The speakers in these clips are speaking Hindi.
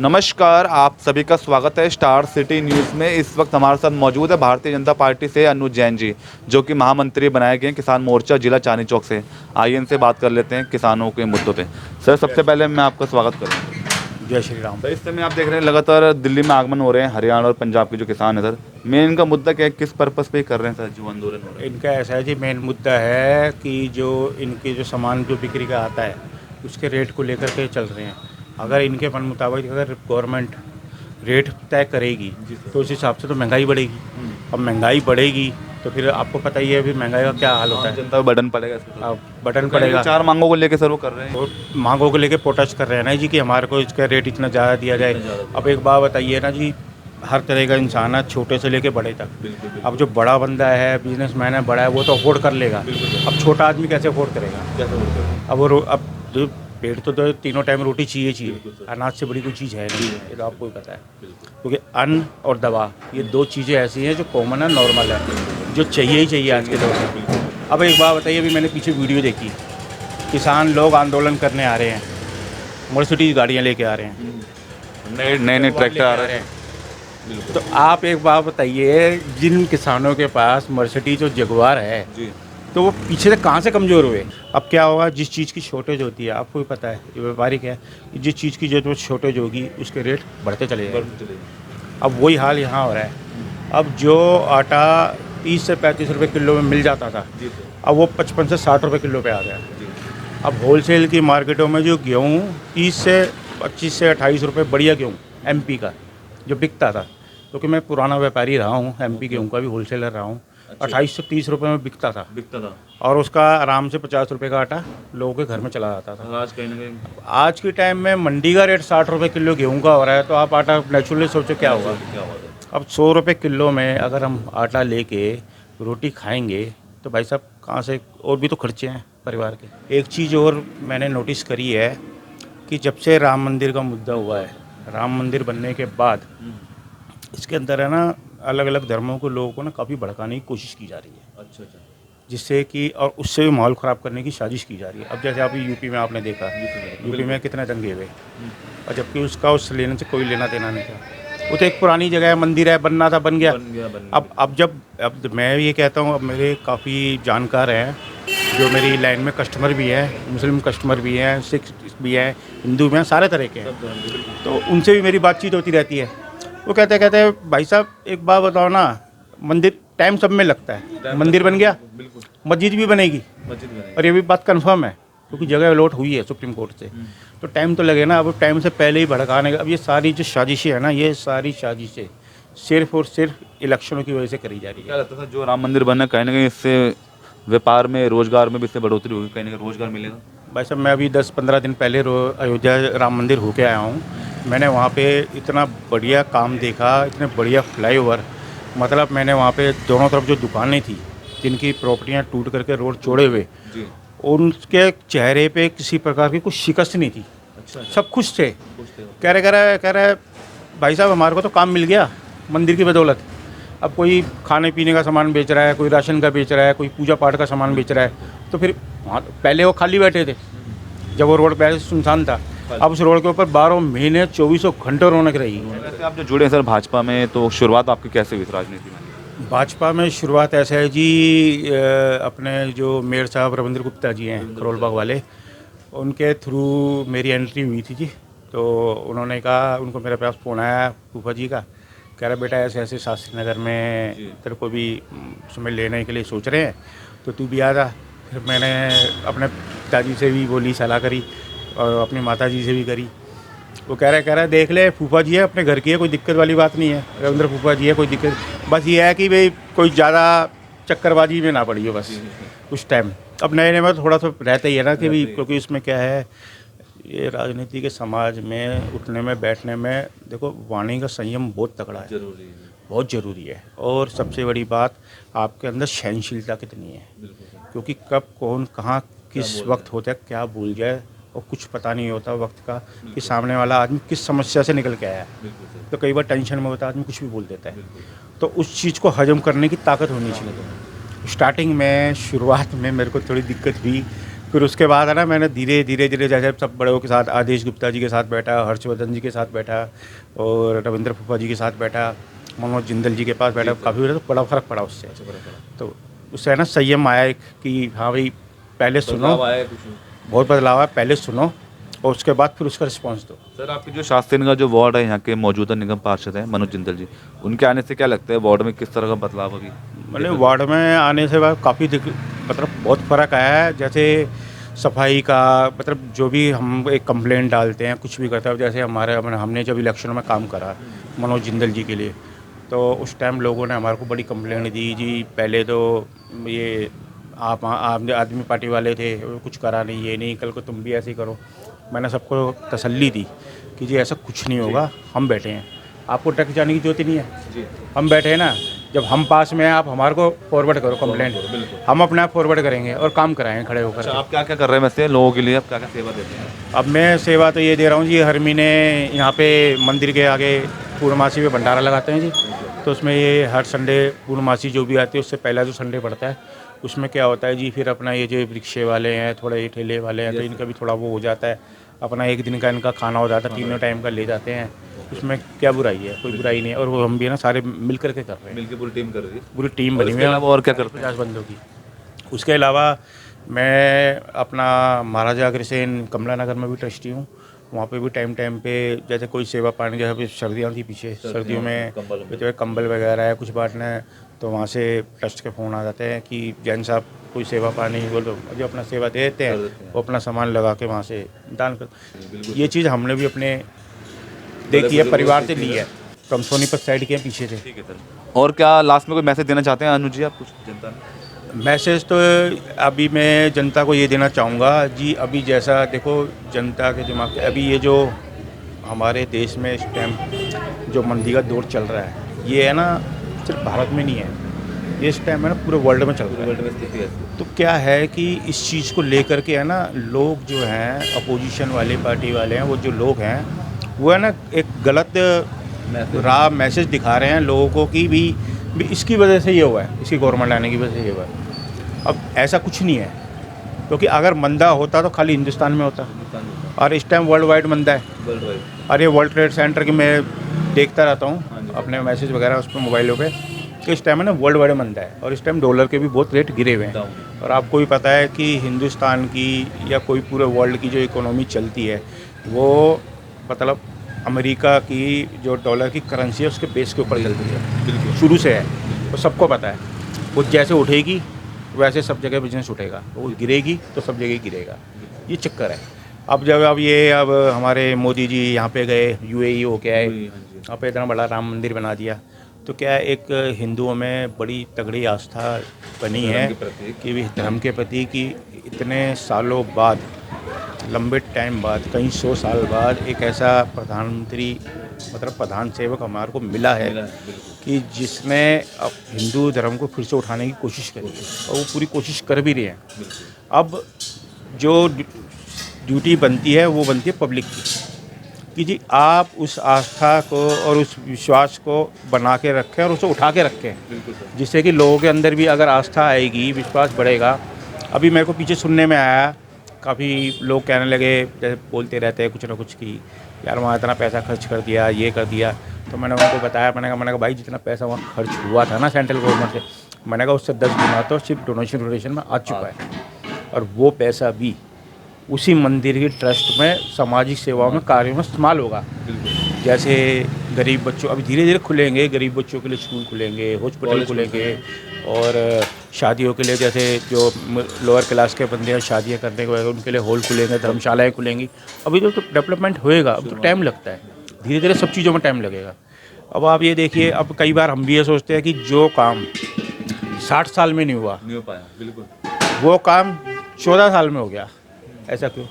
नमस्कार, आप सभी का स्वागत है स्टार सिटी न्यूज़ में। इस वक्त हमारे साथ मौजूद है भारतीय जनता पार्टी से अनुज जैन जी, जो कि महामंत्री बनाए गए हैं किसान मोर्चा जिला चांदनी चौक से। आइए इनसे बात कर लेते हैं किसानों के मुद्दों पे। सर, सबसे पहले मैं आपका स्वागत करूँ। जय श्री राम। सर, इस समय आप देख रहे हैं लगातार दिल्ली में आगमन हो रहे हैं हरियाणा और पंजाब के जो किसान हैं। सर, मेन इनका मुद्दा क्या है, किस पर्पज़ पे कर रहे हैं सर जो आंदोलन हो रहा है? इनका ऐसा है जी, मेन मुद्दा है कि जो इनके जो सामान जो बिक्री का आता है उसके रेट को लेकर के चल रहे हैं। अगर इनके मन मुताबिक अगर गवर्नमेंट रेट तय करेगी तो उस हिसाब से तो महंगाई बढ़ेगी। अब महंगाई बढ़ेगी तो फिर आपको पता ही है फिर महंगाई का क्या हाल होता है। जनता पे बटन पड़ेगा इसका। अब बटन पड़ेगा। चार मांगों को लेकर सर वो कर रहे हैं। और मांगों को लेके प्रोटेस्ट कर रहे हैं ना जी कि हमारे को इसका रेट इतना ज़्यादा दिया जाए। अब एक बात बताइए ना जी, हर तरह का इंसान है, छोटे से लेके बड़े तक। अब जो बड़ा बंदा है, बिजनेसमैन है, बड़ा है, वो तो अफोर्ड कर लेगा। अब छोटा आदमी कैसे अफोर्ड करेगा? अब वो अब जो पेट तो तीनों टाइम रोटी चाहिए। अनाज से बड़ी कोई चीज़ है नहीं, ये तो आपको ही पता है। क्योंकि अन्न और दवा ये दो चीज़ें ऐसी हैं जो कॉमन है, नॉर्मल है, जो चाहिए ही चाहिए आज के दौर में। अब एक बात बताइए, अभी मैंने पीछे वीडियो देखी, किसान लोग आंदोलन करने आ रहे हैं, मर्सिडीज गाड़ियाँ लेके आ रहे हैं, नए ट्रैक्टर आ रहे हैं। तो आप एक बात बताइए, जिन किसानों के पास मर्सिडीज और जगुआर है जी, तो वो पीछे से कहाँ से कमज़ोर हुए? अब क्या होगा, जिस चीज़ की शॉर्टेज होती है आपको भी पता है, ये व्यापारिक है, जिस चीज़ की जो शॉर्टेज होगी उसके रेट बढ़ते चले जाएंगे। अब वही हाल यहाँ हो रहा है। अब जो आटा 30 से 35 रुपये किलो में मिल जाता था, अब वो 55 से 60 रुपये किलो पे आ गया। अब होलसेल की मार्केटों में जो गेहूँ 30 से 25 से 28 रुपये बढ़िया गेहूँ एमपी का जो बिकता था, क्योंकि मैं पुराना व्यापारी रहा हूँ, एमपी गेहूँ का भी होलसेलर रहा हूँ, 28 से 30 रुपये में बिकता था और उसका आराम से 50 रुपये का आटा लोगों के घर में चला जाता था। आज कहीं ना कहीं आज के टाइम में मंडी का रेट 60 रुपये किलो गेहूँ का हो रहा है, तो आप आटा नेचुरली सोचो क्या होगा। अब 100 रुपये किलो में अगर हम आटा लेके रोटी खाएंगे तो भाई साहब कहाँ से, और भी तो खर्चे हैं परिवार के। एक चीज़ और मैंने नोटिस करी है कि जब से राम मंदिर का मुद्दा हुआ है, राम मंदिर बनने के बाद इसके अंदर है ना, अलग अलग धर्मों के लोगों को ना काफ़ी भड़काने की कोशिश की जा रही है। अच्छा, जिससे कि, और उससे भी माहौल ख़राब करने की साजिश की जा रही है। अब जैसे आप यूपी में आपने देखा, यूपी में कितने दंगे हुए, और जबकि उसका उस लेने से कोई लेना देना नहीं था। वो तो एक पुरानी जगह है, मंदिर है, बनना था, बन गया। अब मैं ये कहता हूँ, अब मेरे काफ़ी जानकार हैं जो मेरी लाइन में कस्टमर भी हैं, मुस्लिम कस्टमर भी हैं, सिख भी हैं, हिंदू भी हैं, सारे तरह के हैं। तो उनसे भी मेरी बातचीत होती रहती है। वो कहते हैं भाई साहब एक बात बताओ ना, मंदिर टाइम सब में लगता है, मंदिर बन गया, मस्जिद भी बनेगी, और ये भी बात कंफर्म है क्योंकि जगह अलॉट हुई है सुप्रीम कोर्ट से, तो टाइम तो लगे ना। अब टाइम से पहले ही भड़काने का, अब ये सारी जो साजिशें हैं ना, ये सारी साजिशें सिर्फ और सिर्फ इलेक्शनों की वजह से करी जा रही है। क्या लगता था जो राम मंदिर बनना, कहीं ना कहीं इससे व्यापार में, रोजगार में भी इससे बढ़ोतरी होगी, कहीं ना कहीं रोजगार मिलेगा? भाई साहब मैं अभी 10-15 दिन पहले अयोध्या राम मंदिर होके आया हूँ। मैंने वहाँ पे इतना बढ़िया काम देखा, इतने बढ़िया फ्लाईओवर, मतलब मैंने वहाँ पे दोनों तरफ जो दुकानें थी जिनकी प्रॉपर्टियाँ टूट करके रोड चौड़े हुए, उनके चेहरे पे किसी प्रकार की कुछ शिकस्त नहीं थी। अच्छा, सब खुश थे। कह रहे भाई साहब हमारे को तो काम मिल गया मंदिर की बदौलत। अब कोई खाने पीने का सामान बेच रहा है, कोई राशन का बेच रहा है, कोई पूजा पाठ का सामान बेच रहा है, तो फिर वहाँ पहले वो खाली बैठे थे जब वो रोड पहले सुनसान था। अब उस रोड के ऊपर 12 महीने 24 घंटे रौनक रही। वैसे आप जो जुड़े हैं सर भाजपा में, तो शुरुआत आपकी कैसे हुई राजनीति में? भाजपा में शुरुआत ऐसा है जी, अपने जो मेयर साहब रविंद्र गुप्ता जी हैं करोल बाग वाले, उनके थ्रू मेरी एंट्री हुई थी जी। तो उन्होंने कहा, उनको मेरे पास फ़ोन आया फूफा जी का, कह रहा बेटा ऐसे ऐसे शास्त्री नगर में तेरे को भी उसमें लेने के लिए सोच रहे हैं, तो तू भी आ जा। फिर मैंने अपने पिताजी से भी बोली, सलाह करी, और अपनी माता जी से भी करी। वो कह रहा है देख ले, फूफा जी है, अपने घर की है, कोई दिक्कत वाली बात नहीं है, रविंद्र फूफा जी है, कोई दिक्कत, बस ये है कि भाई कोई ज़्यादा चक्करबाजी में ना पड़ी हो बस उस टाइम। अब नए नए में थोड़ा सा रहता ही है ना कि भाई, क्योंकि उसमें क्या है, ये राजनीति के समाज में उठने में बैठने में, देखो वाणी का संयम बहुत तगड़ा है, बहुत ज़रूरी है। और सबसे बड़ी बात, आपके अंदर सहनशीलता कितनी है, क्योंकि कब कौन कहाँ किस वक्त होता है क्या बोल जाए, और कुछ पता नहीं होता वक्त का कि सामने वाला आदमी किस समस्या से निकल के आया है। तो कई बार टेंशन में होता है आदमी, कुछ भी बोल देता है। तो उस चीज़ को हजम करने की ताकत होनी चाहिए। स्टार्टिंग में, शुरुआत में मेरे को थोड़ी दिक्कत हुई, फिर उसके बाद है ना, मैंने धीरे धीरे धीरे जैसे सब बड़ों के साथ, आदेश गुप्ता जी के साथ बैठा, हर्षवर्धन जी के साथ बैठा, और रविंद्र फूफा जी के साथ बैठा, मनोज जिंदल जी के पास बैठा, काफ़ी तो बड़ा फ़र्क पड़ा उससे। तो उससे है ना संयम आया एक कि हाँ भाई, पहले सुनो, बहुत बदलाव है, पहले सुनो और उसके बाद फिर उसका रिस्पॉन्स दो। सर, आपके जो शास्त्री का जो वार्ड है, यहाँ के मौजूदा निगम पार्षद हैं मनोज जिंदल जी, उनके आने से क्या लगता है वार्ड में किस तरह का बदलाव अभी? मतलब वार्ड में आने से बाद काफ़ी मतलब बहुत फ़र्क आया है। जैसे सफाई का, मतलब जो भी हम एक कंप्लेंट डालते हैं, कुछ भी करते हैं, जैसे हमने जब इलेक्शनों में काम करा मनोज जिंदल जी के लिए, तो उस टाइम लोगों ने हमारे को बड़ी कंप्लेंट दी जी, पहले तो ये आप आदमी पार्टी वाले थे, कुछ करा नहीं, ये नहीं, कल को तुम भी ऐसे ही करो। मैंने सबको तसल्ली दी कि जी ऐसा कुछ नहीं होगा, हम बैठे हैं, आपको टक जाने की जरूरत ही नहीं है, हम बैठे हैं ना। जब हम पास में हैं, आप हमारे को फॉरवर्ड करो कंप्लेंट, हम अपने आप फॉरवर्ड करेंगे और काम कराएंगे खड़े होकर। आप क्या क्या कर रहे हैं वैसे लोगों के लिए, आप क्या क्या सेवा देते हैं? अब मैं सेवा तो ये दे रहा हूँ जी, हर महीने यहाँ पे मंदिर के आगे पूर्णमासी में भंडारा लगाते हैं जी। तो उसमें ये हर संडे पूर्णमासी जो भी आती है, उससे पहला जो संडे पड़ता है, उसमें क्या होता है जी, फिर अपना ये जो रिक्शे वाले हैं, थोड़े ये ठेले वाले हैं, तो इनका भी थोड़ा वो हो जाता है, अपना एक दिन का इनका खाना हो जाता है, तीनों टाइम का ले जाते हैं। उसमें क्या बुराई है, कोई बुराई नहीं है। और वो हम भी ना सारे मिल करके कर रहे हैं, मिलकर पूरी टीम कर रही है, पूरी टीम बनी हुई है। और क्या करते हैं? 50 बंदों की। उसके अलावा मैं अपना महाराजा अग्रसेन कमला नगर में भी ट्रस्टी हूँ। वहाँ पे भी टाइम टाइम पे जैसे कोई सेवा पानी, जैसे अभी सर्दियाँ थी पीछे, सर्दियों में जो है कंबल वगैरह है कुछ बांटना है, तो वहाँ से ट्रस्ट के फ़ोन आ जाते हैं कि जैन साहब कोई सेवा पानी बोल दो, जो अपना सेवा दे देते हैं, वो अपना सामान लगा के वहाँ से दान कर। ये चीज़ हमने भी अपने देखी है, परिवार से ली है। तो हम सोनीपत साइड के पीछे थे। ठीक है सर। और क्या लास्ट में कोई मैसेज देना चाहते हैं अनुज जी आप कुछ जनता में? मैसेज तो अभी मैं जनता को ये देना चाहूँगा जी, अभी जैसा देखो जनता के दिमाग, अभी ये जो हमारे देश में इस टाइम जो मंदी का दौर चल रहा है, ये है ना सिर्फ भारत में नहीं है, ये इस टाइम है ना पूरे वर्ल्ड में चल रहा है। वर्ल्ड में स्थिति है। तो क्या है कि इस चीज़ को लेकर के है ना, लोग जो हैं अपोजिशन वाले पार्टी वाले हैं, वो जो लोग हैं वो है ना एक गलत राह मैसेज दिखा रहे हैं लोगों को कि भी इसकी वजह से ये हुआ है, इसकी गवर्नमेंट आने की वजह से ये हुआ है। अब ऐसा कुछ नहीं है, क्योंकि अगर मंदा होता तो खाली हिंदुस्तान में होता, और इस टाइम वर्ल्ड वाइड मंदा है। और ये वर्ल्ड ट्रेड सेंटर की मैं देखता रहता हूँ अपने मैसेज वगैरह उस पर मोबाइलों पे, तो इस टाइम है ना वर्ल्ड वाइड मंदा है, और इस टाइम डॉलर के भी बहुत रेट गिरे हुए हैं। और आपको भी पता है कि हिंदुस्तान की या कोई पूरे वर्ल्ड की जो इकोनॉमी चलती है, वो मतलब अमेरिका की जो डॉलर की करेंसी है उसके बेस के ऊपर चलती है, शुरू से है, वो सबको पता है। वो जैसे उठेगी वैसे सब जगह बिजनेस उठेगा, वो गिरेगी तो सब जगह गिरेगा, ये चक्कर है। अब हमारे मोदी जी यहाँ पे गए, यूएई हो के आए, यहाँ पे इतना बड़ा राम मंदिर बना दिया, तो क्या एक हिंदुओं में बड़ी तगड़ी आस्था बनी है कि भी धर्म के प्रति कि इतने सालों बाद, लंबे टाइम बाद, कई 100 साल बाद एक ऐसा प्रधानमंत्री मतलब प्रधान सेवक हमारे को मिला है कि जिसने अब हिंदू धर्म को फिर से उठाने की कोशिश करी है, और वो पूरी कोशिश कर भी रहे हैं। अब जो ड्यूटी बनती है वो बनती है पब्लिक की, कि जी आप उस आस्था को और उस विश्वास को बना के रखें और उसे उठा के रखें, जिससे कि लोगों के अंदर भी अगर आस्था आएगी, विश्वास बढ़ेगा। अभी मेरे को पीछे सुनने में आया, काफ़ी लोग कहने लगे, जैसे बोलते रहते हैं कुछ ना कुछ कि यार वहाँ इतना पैसा खर्च कर दिया, ये कर दिया। तो मैंने उनको बताया, मैंने कहा भाई जितना पैसा वहाँ खर्च हुआ था ना सेंट्रल गवर्नमेंट से, मैंने कहा उससे 10 गुना तो सिर्फ डोनेशन में आ चुका है, और वो पैसा भी उसी मंदिर की ट्रस्ट में सामाजिक सेवाओं में कार्यों में इस्तेमाल होगा। जैसे गरीब बच्चों, अभी धीरे धीरे खुलेंगे, गरीब बच्चों के लिए स्कूल खुलेंगे, हॉस्पिटल खुलेंगे, और शादियों के लिए जैसे जो लोअर क्लास के बंदे हैं शादियाँ करने के, उनके लिए हॉल खुलेंगे, धर्मशालाएँ खुलेंगी। अभी तो डेवलपमेंट होएगा, अब तो टाइम लगता है, धीरे धीरे सब चीज़ों में टाइम लगेगा। अब आप ये देखिए, अब कई बार हम भी ये सोचते हैं कि जो काम 60 साल में नहीं हो पाया, बिल्कुल वो काम 14 साल में हो गया, ऐसा क्यों?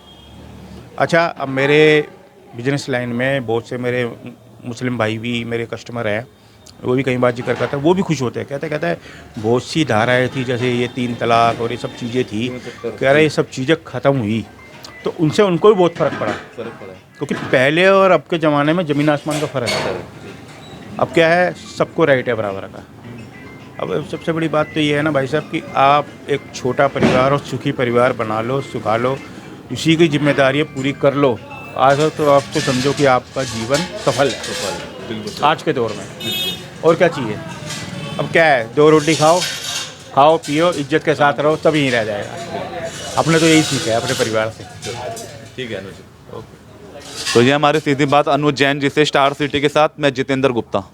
अच्छा, अब मेरे बिजनेस लाइन में बहुत से मेरे मुस्लिम भाई भी मेरे कस्टमर हैं, वो भी कई बार जिक्र करता है, वो भी खुश होते हैं, कहता है बहुत सी धाराएं थी, जैसे ये 3 तलाक और ये सब चीज़ें थी, कह रहे ये सब चीज़ें ख़त्म हुई, तो उनसे उनको भी बहुत फ़र्क पड़ा, क्योंकि पहले और अब के ज़माने में ज़मीन आसमान का फ़र्क है। अब क्या है, सबको राइट है बराबर का। अब सबसे बड़ी बात तो ये है ना भाई साहब कि आप एक छोटा परिवार और सुखी परिवार बना लो, सुखा लो, उसी की जिम्मेदारी पूरी कर लो। आज तो आप तो समझो कि आपका जीवन सफल है बिल्कुल आज के दौर में। और क्या चाहिए? अब क्या है, 2 रोटी खाओ, खाओ पियो, इज्जत के साथ रहो, तभी ही रह जाएगा। अपने तो यही सीखा है अपने परिवार से। ठीक है अनुज। तो ये हमारी सीधी बात अनुज जैन जी से, स्टार सिटी के साथ मैं जितेंद्र गुप्ता।